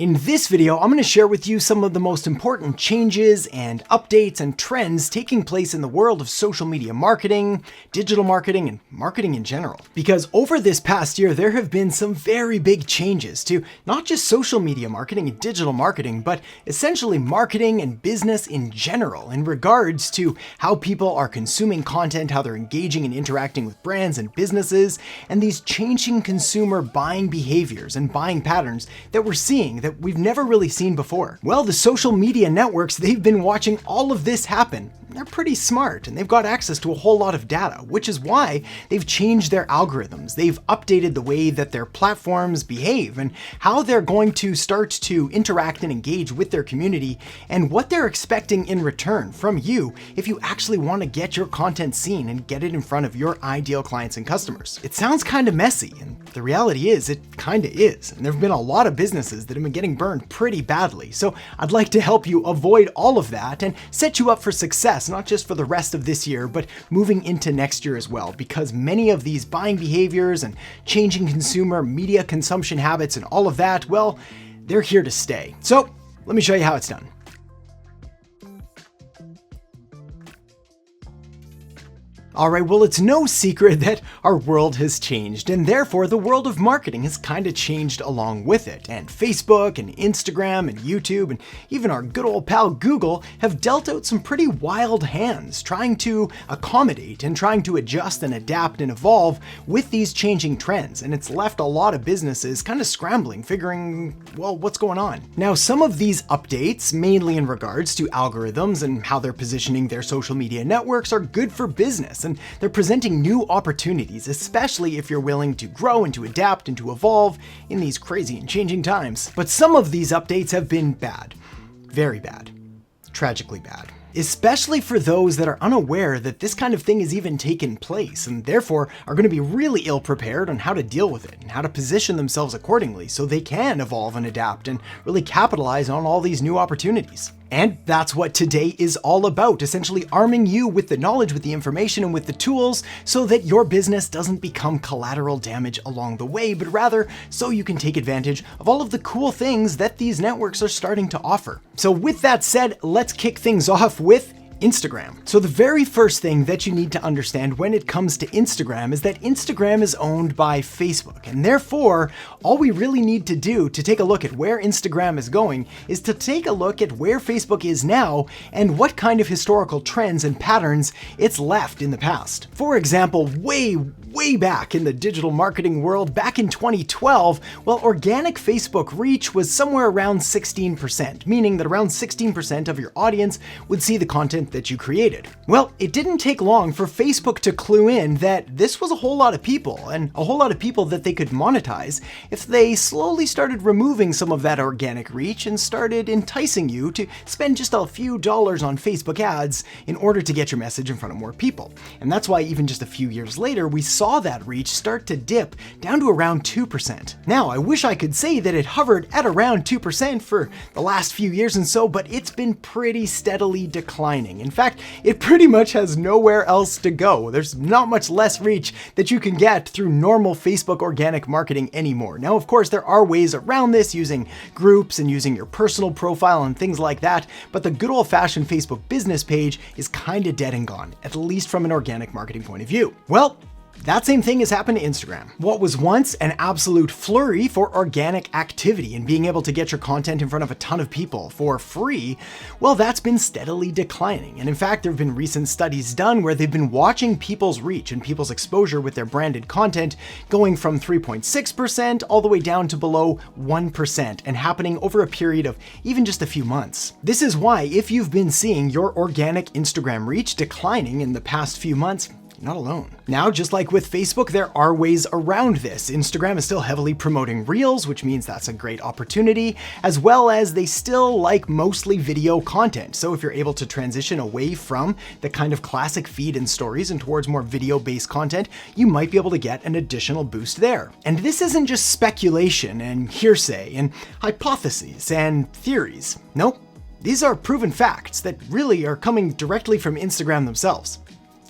In this video, I'm going to share with you some of the most important changes and updates and trends taking place in the world of social media marketing, digital marketing, and marketing in general. Because over this past year, there have been some very big changes to not just social media marketing and digital marketing, but essentially marketing and business in general in regards to how people are consuming content, how they're engaging and interacting with brands and businesses, and these changing consumer buying behaviors and buying patterns that we're seeing that we've never really seen before. Well, the social media networks, they've been watching all of this happen. They're pretty smart and they've got access to a whole lot of data, which is why they've changed their algorithms. They've updated the way that their platforms behave and how they're going to start to interact and engage with their community and what they're expecting in return from you if you actually want to get your content seen and get it in front of your ideal clients and customers. It sounds kind of messy, and the reality is it kind of is. And there have been a lot of businesses that have been getting burned pretty badly. So I'd like to help you avoid all of that and set you up for success, not just for the rest of this year, but moving into next year as well, because many of these buying behaviors and changing consumer media consumption habits and all of that, well, they're here to stay. So let me show you how it's done. Alright, well, it's no secret that our world has changed, and therefore the world of marketing has kind of changed along with it. And Facebook and Instagram and YouTube and even our good old pal Google have dealt out some pretty wild hands trying to accommodate and trying to adjust and adapt and evolve with these changing trends. And it's left a lot of businesses kind of scrambling, figuring, well, what's going on? Now, some of these updates, mainly in regards to algorithms and how they're positioning their social media networks, are good for business. And they're presenting new opportunities, especially if you're willing to grow and to adapt and to evolve in these crazy and changing times. But some of these updates have been bad, very bad, tragically bad. Especially for those that are unaware that this kind of thing has even taken place and therefore are going to be really ill prepared on how to deal with it and how to position themselves accordingly so they can evolve and adapt and really capitalize on all these new opportunities. And that's what today is all about, essentially arming you with the knowledge, with the information, and with the tools so that your business doesn't become collateral damage along the way, but rather so you can take advantage of all of the cool things that these networks are starting to offer. So with that said, let's kick things off with Instagram. So the very first thing that you need to understand when it comes to Instagram is that Instagram is owned by Facebook, and therefore all we really need to do to take a look at where Instagram is going is to take a look at where Facebook is now and what kind of historical trends and patterns it's left in the past. For example, way back in the digital marketing world, back in 2012, well, organic Facebook reach was somewhere around 16%, meaning that around 16% of your audience would see the content that you created. Well, it didn't take long for Facebook to clue in that this was a whole lot of people, and a whole lot of people that they could monetize if they slowly started removing some of that organic reach and started enticing you to spend just a few dollars on Facebook ads in order to get your message in front of more people. And that's why even just a few years later, we saw that reach start to dip down to around 2%. Now, I wish I could say that it hovered at around 2% for the last few years and so, but it's been pretty steadily declining. In fact, it pretty much has nowhere else to go. There's not much less reach that you can get through normal Facebook organic marketing anymore. Now, of course, there are ways around this using groups and using your personal profile and things like that, but the good old-fashioned Facebook business page is kind of dead and gone, at least from an organic marketing point of view. Well, that same thing has happened to Instagram. What was once an absolute flurry for organic activity and being able to get your content in front of a ton of people for free, well, that's been steadily declining. And in fact, there have been recent studies done where they've been watching people's reach and people's exposure with their branded content going from 3.6% all the way down to below 1% and happening over a period of even just a few months. This is why if you've been seeing your organic Instagram reach declining in the past few months, not alone. Now, just like with Facebook, there are ways around this. Instagram is still heavily promoting Reels, which means that's a great opportunity, as well as they still like mostly video content. So if you're able to transition away from the kind of classic feed and stories and towards more video-based content, you might be able to get an additional boost there. And this isn't just speculation and hearsay and hypotheses and theories. Nope, these are proven facts that really are coming directly from Instagram themselves.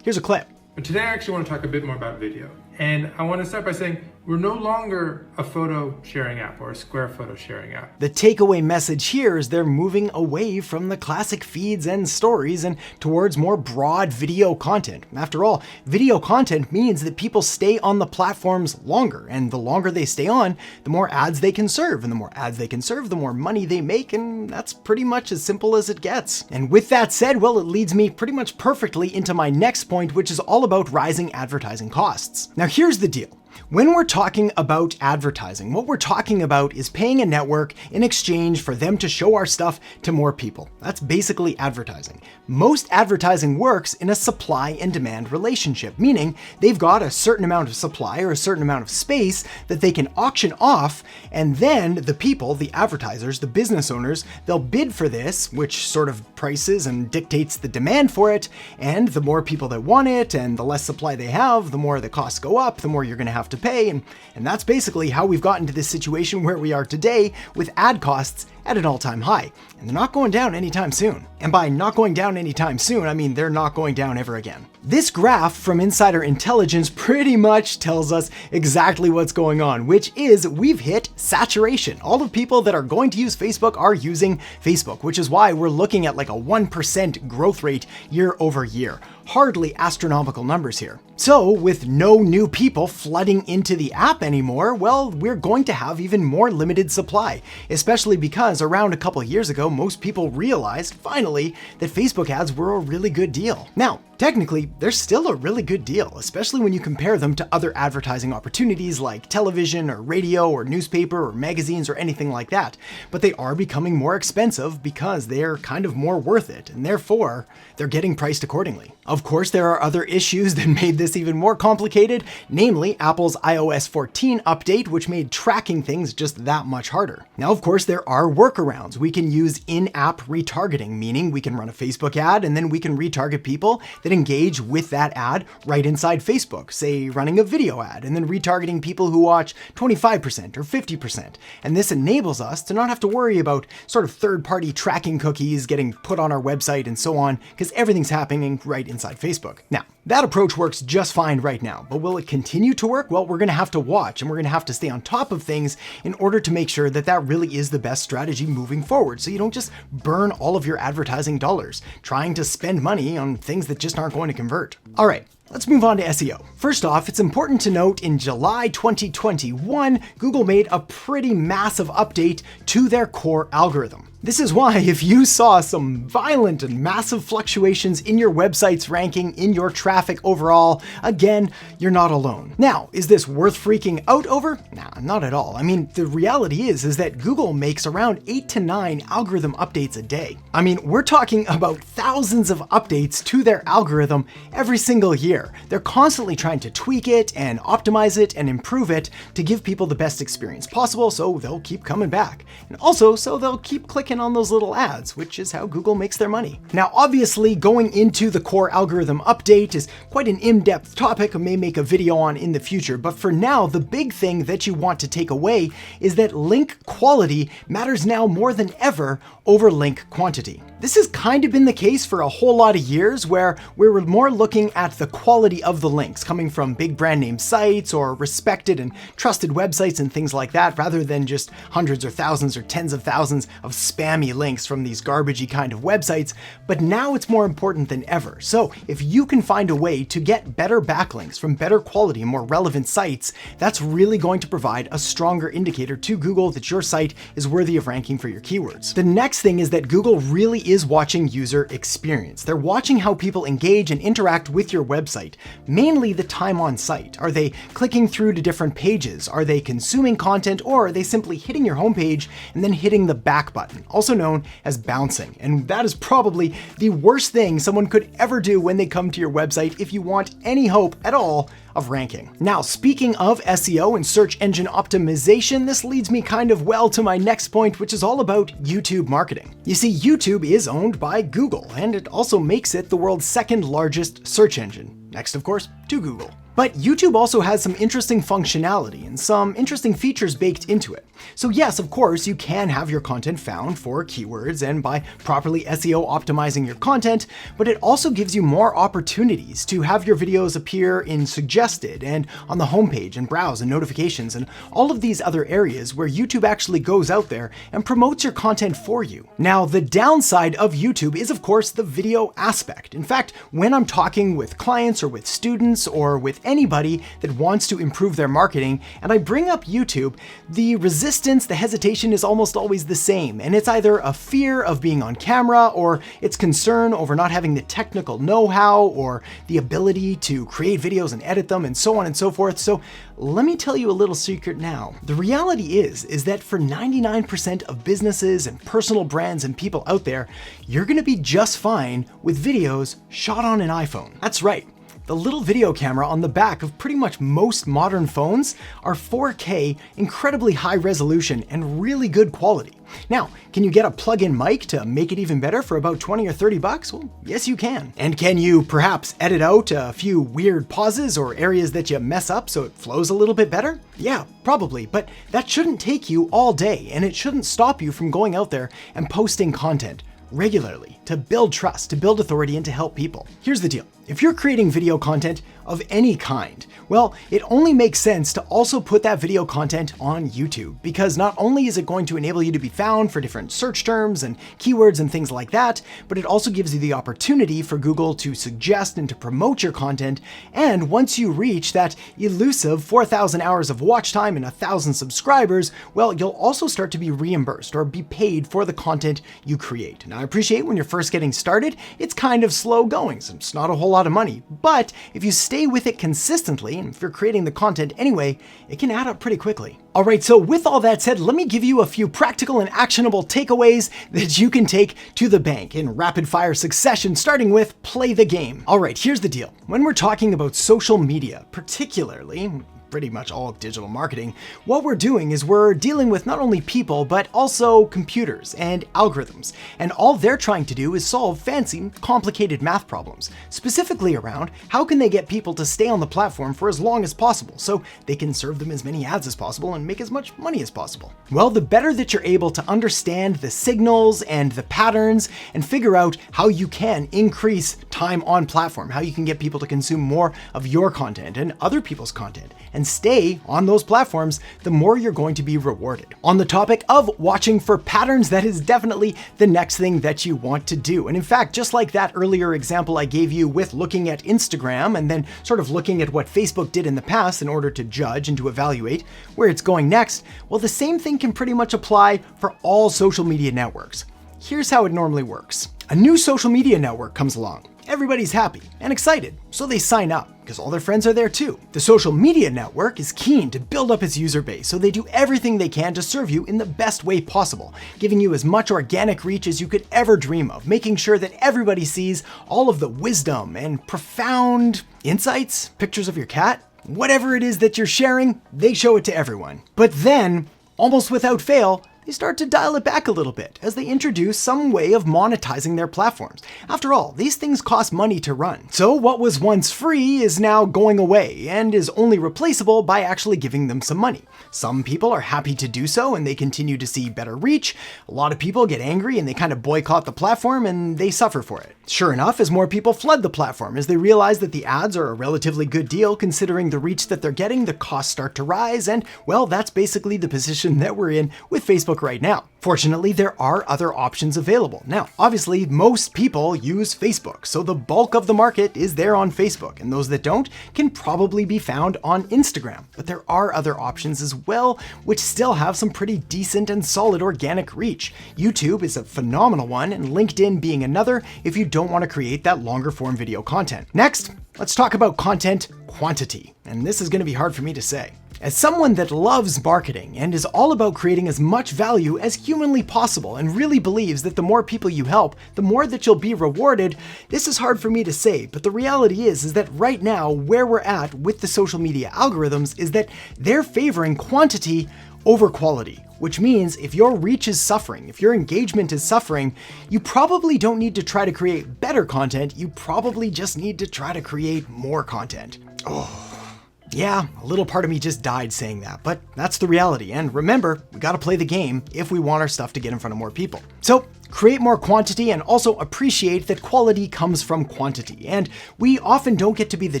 Here's a clip. But today I actually want to talk a bit more about video. And I want to start by saying We're no longer a photo sharing app or a Square photo sharing app. The takeaway message here is they're moving away from the classic feeds and stories and towards more broad video content. After all, video content means that people stay on the platforms longer, and the longer they stay on, the more ads they can serve, and the more ads they can serve, the more money they make, and that's pretty much as simple as it gets. And with that said, well, it leads me pretty much perfectly into my next point, which is all about rising advertising costs. Now, here's the deal. When we're talking about advertising, what we're talking about is paying a network in exchange for them to show our stuff to more people. That's basically advertising. Most advertising works in a supply and demand relationship, meaning they've got a certain amount of supply or a certain amount of space that they can auction off, and then the people, the advertisers, the business owners, they'll bid for this, which sort of prices and dictates the demand for it, and the more people that want it and the less supply they have, the more the costs go up, the more you're going to have to pay, and that's basically how we've gotten to this situation where we are today with ad costs at an all-time high. And they're not going down anytime soon. And by not going down anytime soon, I mean they're not going down ever again. This graph from Insider Intelligence pretty much tells us exactly what's going on, which is we've hit saturation. All the people that are going to use Facebook are using Facebook, which is why we're looking at like a 1% growth rate year over year. Hardly astronomical numbers here. So with no new people flooding into the app anymore, well, we're going to have even more limited supply, especially because around a couple of years ago, most people realized finally that Facebook ads were a really good deal. Now, technically, they're still a really good deal, especially when you compare them to other advertising opportunities like television or radio or newspaper or magazines or anything like that. But they are becoming more expensive because they're kind of more worth it, and therefore they're getting priced accordingly. Of course, there are other issues that made this even more complicated, namely Apple's iOS 14 update, which made tracking things just that much harder. Now, of course, there are workarounds. We can use in-app retargeting, meaning we can run a Facebook ad and then we can retarget people that engage with that ad right inside Facebook, say running a video ad and then retargeting people who watch 25% or 50%. And this enables us to not have to worry about sort of third-party tracking cookies getting put on our website and so on, because everything's happening right inside Facebook. Now, that approach works just fine right now, but will it continue to work? Well, we're going to have to watch and we're going to have to stay on top of things in order to make sure that that really is the best strategy moving forward, so you don't just burn all of your advertising dollars trying to spend money on things that just aren't going to convert. All right. Let's move on to SEO. First off, it's important to note in July 2021, Google made a pretty massive update to their core algorithm. This is why if you saw some violent and massive fluctuations in your website's ranking, in your traffic overall, again, you're not alone. Now, is this worth freaking out over? Nah, not at all. I mean, the reality is that Google makes around 8 to 9 algorithm updates a day. I mean, we're talking about thousands of updates to their algorithm every single year. They're constantly trying to tweak it and optimize it and improve it to give people the best experience possible, so they'll keep coming back. And also, so they'll keep clicking on those little ads, which is how Google makes their money. Now, obviously, going into the core algorithm update is quite an in-depth topic I may make a video on in the future, but for now, the big thing that you want to take away is that link quality matters now more than ever over link quantity. This has kind of been the case for a whole lot of years, where we were more looking at the quality of the links coming from big brand name sites or respected and trusted websites and things like that, rather than just hundreds or thousands or tens of thousands of spammy links from these garbagey kind of websites. But now it's more important than ever. So if you can find a way to get better backlinks from better quality and more relevant sites, that's really going to provide a stronger indicator to Google that your site is worthy of ranking for your keywords. The next thing is that Google really is watching user experience. They're watching how people engage and interact with your website, mainly the time on site. Are they clicking through to different pages? Are they consuming content, or are they simply hitting your homepage and then hitting the back button, also known as bouncing? And that is probably the worst thing someone could ever do when they come to your website if you want any hope at all of ranking. Now, speaking of SEO and search engine optimization, this leads me kind of well to my next point, which is all about YouTube marketing. You see, YouTube is owned by Google, and it also makes it the world's second largest search engine, next, of course, to Google. But YouTube also has some interesting functionality and some interesting features baked into it. So yes, of course, you can have your content found for keywords and by properly SEO optimizing your content, but it also gives you more opportunities to have your videos appear in suggested and on the homepage and browse and notifications and all of these other areas where YouTube actually goes out there and promotes your content for you. Now, the downside of YouTube is, of course, the video aspect. In fact, when I'm talking with clients or with students or with anybody that wants to improve their marketing and I bring up YouTube, the resistance, the hesitation is almost always the same. And it's either a fear of being on camera or it's concern over not having the technical know-how or the ability to create videos and edit them and so on and so forth. So let me tell you a little secret now. The reality is that for 99% of businesses and personal brands and people out there, you're gonna be just fine with videos shot on an iPhone. That's right. The little video camera on the back of pretty much most modern phones are 4K, incredibly high resolution, and really good quality. Now, can you get a plug-in mic to make it even better for about 20 or 30 bucks? Well, yes you can. And can you perhaps edit out a few weird pauses or areas that you mess up so it flows a little bit better? Yeah, probably, but that shouldn't take you all day, and it shouldn't stop you from going out there and posting content regularly to build trust, to build authority, and to help people. Here's the deal. If you're creating video content of any kind, well, it only makes sense to also put that video content on YouTube, because not only is it going to enable you to be found for different search terms and keywords and things like that, but it also gives you the opportunity for Google to suggest and to promote your content. And once you reach that elusive 4,000 hours of watch time and 1,000 subscribers, well, you'll also start to be reimbursed or be paid for the content you create. Now, I appreciate when you're first getting started, it's kind of slow going, so it's not a whole lot of money, but if you stay with it consistently, and if you're creating the content anyway, it can add up pretty quickly. All right, so with all that said, let me give you a few practical and actionable takeaways that you can take to the bank in rapid fire succession, starting with play the game. All right, here's the deal. When we're talking about social media, particularly pretty much all of digital marketing, what we're doing is we're dealing with not only people, but also computers and algorithms. And all they're trying to do is solve fancy, complicated math problems, specifically around how can they get people to stay on the platform for as long as possible so they can serve them as many ads as possible and make as much money as possible. Well, the better that you're able to understand the signals and the patterns and figure out how you can increase time on platform, how you can get people to consume more of your content and other people's content, and stay on those platforms, the more you're going to be rewarded. On the topic of watching for patterns, that is definitely the next thing that you want to do. And in fact, just like that earlier example I gave you with looking at Instagram and then sort of looking at what Facebook did in the past in order to judge and to evaluate where it's going next, well, the same thing can pretty much apply for all social media networks. Here's how it normally works. A new social media network comes along. Everybody's happy and excited, so they sign up because all their friends are there too. The social media network is keen to build up its user base, so they do everything they can to serve you in the best way possible, giving you as much organic reach as you could ever dream of, making sure that everybody sees all of the wisdom and profound insights, pictures of your cat, whatever it is that you're sharing, they show it to everyone. But then, almost without fail, they start to dial it back a little bit as they introduce some way of monetizing their platforms. After all, these things cost money to run. So what was once free is now going away and is only replaceable by actually giving them some money. Some people are happy to do so and they continue to see better reach. A lot of people get angry and they kind of boycott the platform and they suffer for it. Sure enough, as more people flood the platform, as they realize that the ads are a relatively good deal considering the reach that they're getting, the costs start to rise, and well, that's basically the position that we're in with Facebook right now. Fortunately, there are other options available. Now, obviously, most people use Facebook, so the bulk of the market is there on Facebook, and those that don't can probably be found on Instagram. But there are other options as well, which still have some pretty decent and solid organic reach. YouTube is a phenomenal one, and LinkedIn being another if you don't want to create that longer form video content. Next, let's talk about content quantity, and this is going to be hard for me to say. As someone that loves marketing and is all about creating as much value as humanly possible and really believes that the more people you help, the more that you'll be rewarded, this is hard for me to say, but the reality is that right now where we're at with the social media algorithms is that they're favoring quantity over quality. Which means if your reach is suffering, if your engagement is suffering, you probably don't need to try to create better content, you probably just need to try to create more content. Oh. Yeah, a little part of me just died saying that, but that's the reality. And remember, we gotta play the game if we want our stuff to get in front of more people. So create more quantity and also appreciate that quality comes from quantity. And we often don't get to be the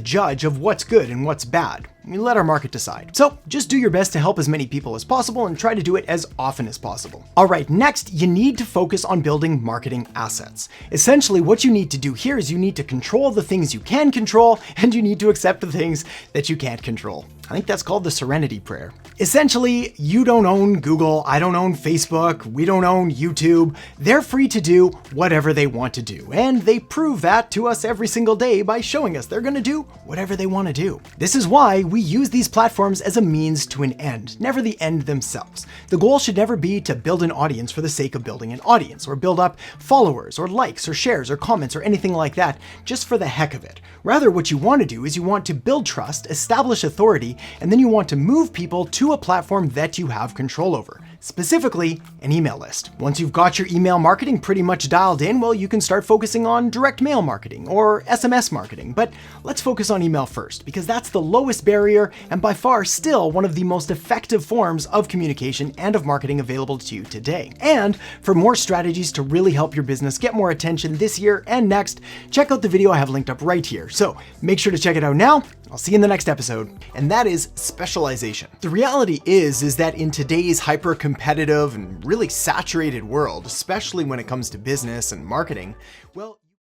judge of what's good and what's bad. We let our market decide. So just do your best to help as many people as possible and try to do it as often as possible. All right, next, you need to focus on building marketing assets. Essentially, what you need to do here is you need to control the things you can control, and you need to accept the things that you can't control. I think that's called the Serenity Prayer. Essentially, you don't own Google, I don't own Facebook, we don't own YouTube. They're free to do whatever they want to do, and they prove that to us every single day by showing us they're gonna do whatever they wanna do. This is why we use these platforms as a means to an end, never the end themselves. The goal should never be to build an audience for the sake of building an audience, or build up followers, or likes, or shares, or comments, or anything like that, just for the heck of it. Rather, what you want to do is you want to build trust, establish authority, and then you want to move people to a platform that you have control over, specifically an email list. Once you've got your email marketing pretty much dialed in, well, you can start focusing on direct mail marketing or SMS marketing. But let's focus on email first, because that's the lowest barrier and by far still one of the most effective forms of communication and of marketing available to you today. And for more strategies to really help your business get more attention this year and next, check out the video I have linked up right here. So make sure to check it out now. I'll see you in the next episode. And that is specialization. The reality is that in today's hyper-competitive and really saturated world, especially when it comes to business and marketing, well,